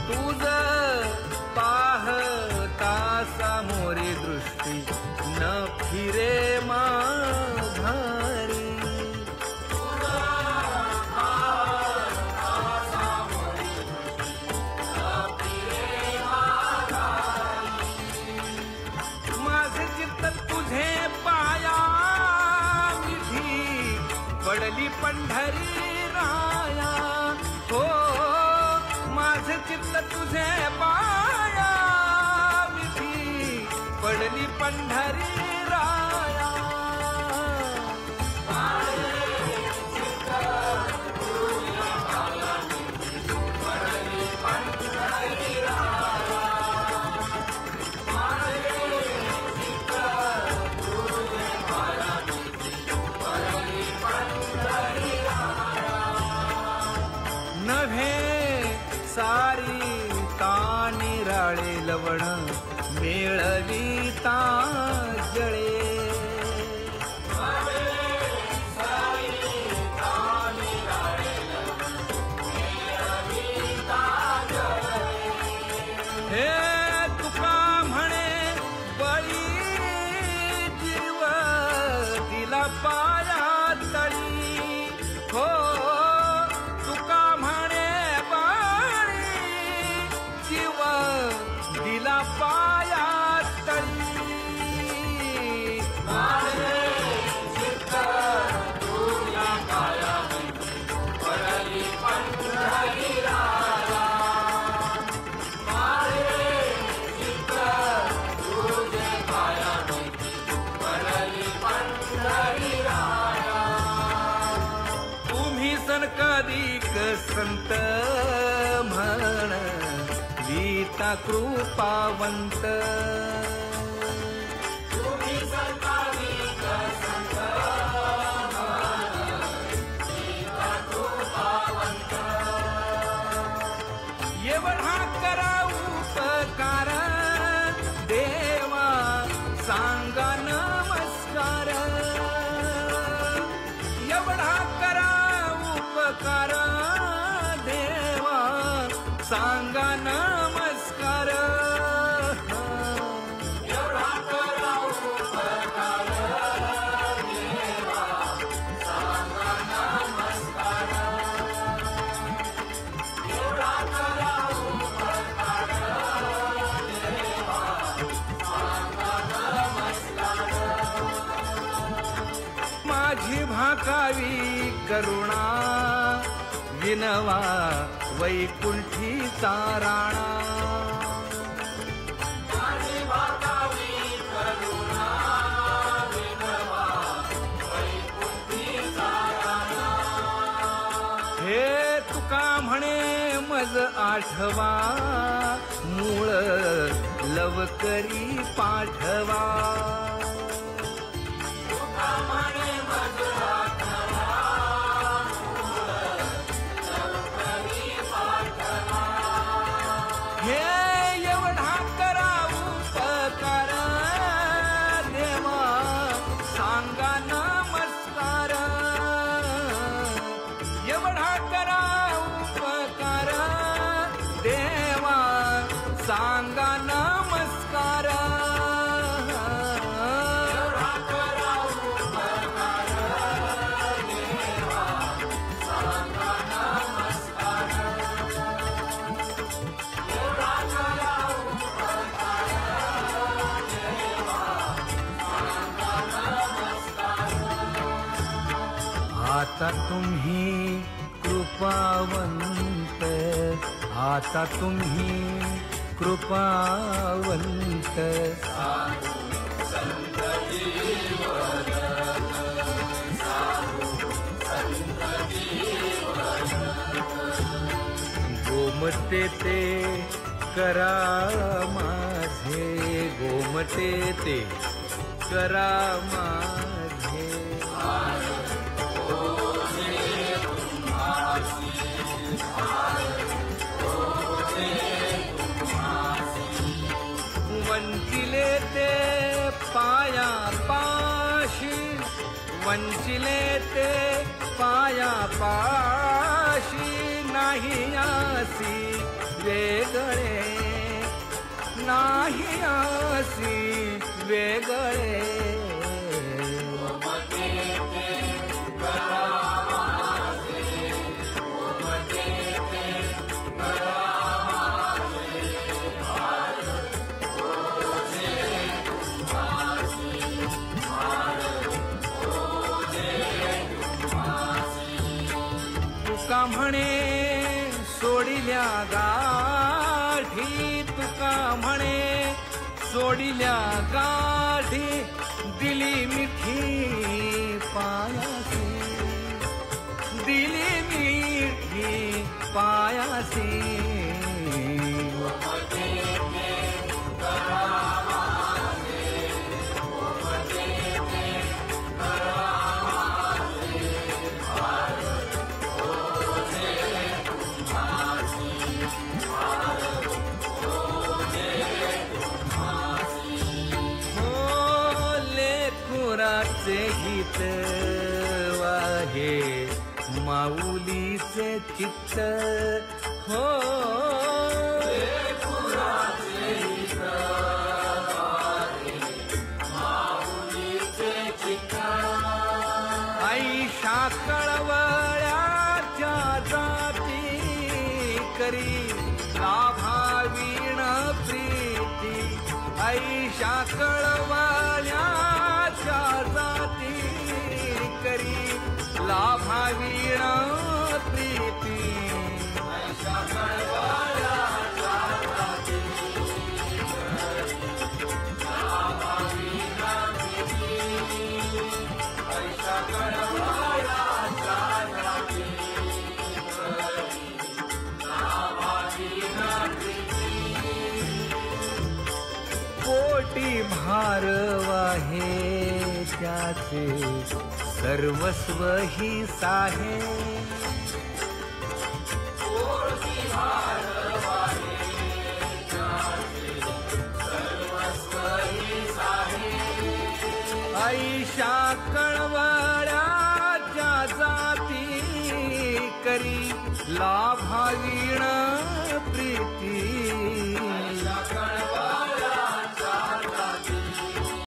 तुझ पाहता सामोरी दृष्टी न फिरे माघारी. माझे चित्त तुझे पाया विधी पडली पंढरी राया. हो माझे चित्त तुझे पाया विधी पडली पंढरी राया. नव्हे सारी निराळे लवण मेळविता जळे. हे तुका म्हणे बळी जीव दिला पाया तळी. हो तुका म्हणे बळी जीव दिला पाया तळी. तुम्ही सनकादिक संत म्हण गीता कृपावंत. तुम्ही सनकादिक संत म्हण गीता कृपावंत. एवढा करा उपकार देवा सांगा नमस्कार. एवढा करा उपकार देवा सांगा नमस्कार. एवढा करा उपकार देवा सांगा नमस्कार. एवढा करा उपकार देवा सांगा नमस्कार. माझी भाकावी करुणा विनवा वैकुंठीचा राणा. माझी भाकावी करुणा विनवा वैकुंठीचा राणा. हे तुका म्हणे मज आठवा मूळ लवकरी पाठवा. एवढा करा उपकार देवा सांगा नमस्कार. एवढा करा उपकार देवा सांगा नमस्कार. एवढा करा उपकार देवा सांगा नमस्कार. आता तुम्ही कृपावंत. आता तुम्ही कृपावंत. गोमटे ते करा माझे. गोमटे ते करा माझे. वंचिले ते पाया पाशी. वंचिले ते पाया पाशी नाही आसी वेगळे, नाही आसी वेगळे. तुका म्हणे सोडिल्या गाठी, तुका म्हणे सोडिल्या गाठी, दिली मिठी पायासी, दिली मिठी पायासी. लेकराचे गीत वाहे माऊलीचे चित्त, हो लेकराचे गीत वाहे माऊलीचे चित्त. आई कळवळ्याच्या जाती करी लाभावीण प्रीती, ऐशा कळवळ्याच्या जाती करी लाभावीण प्रीती. ऐशा कळवळ्याच्या जाती लाभावीण प्रीती, ऐशा कळवळ्याच्या जाती लाभावीण प्रीती. कोटी भार वाहे त्याचे सर्वस्व ही साहे, कोटी भार वाहे त्याचे सर्वस्व ही साहे. ऐशा कळवळ्याच्या जाती करी लाभावीण प्रीती.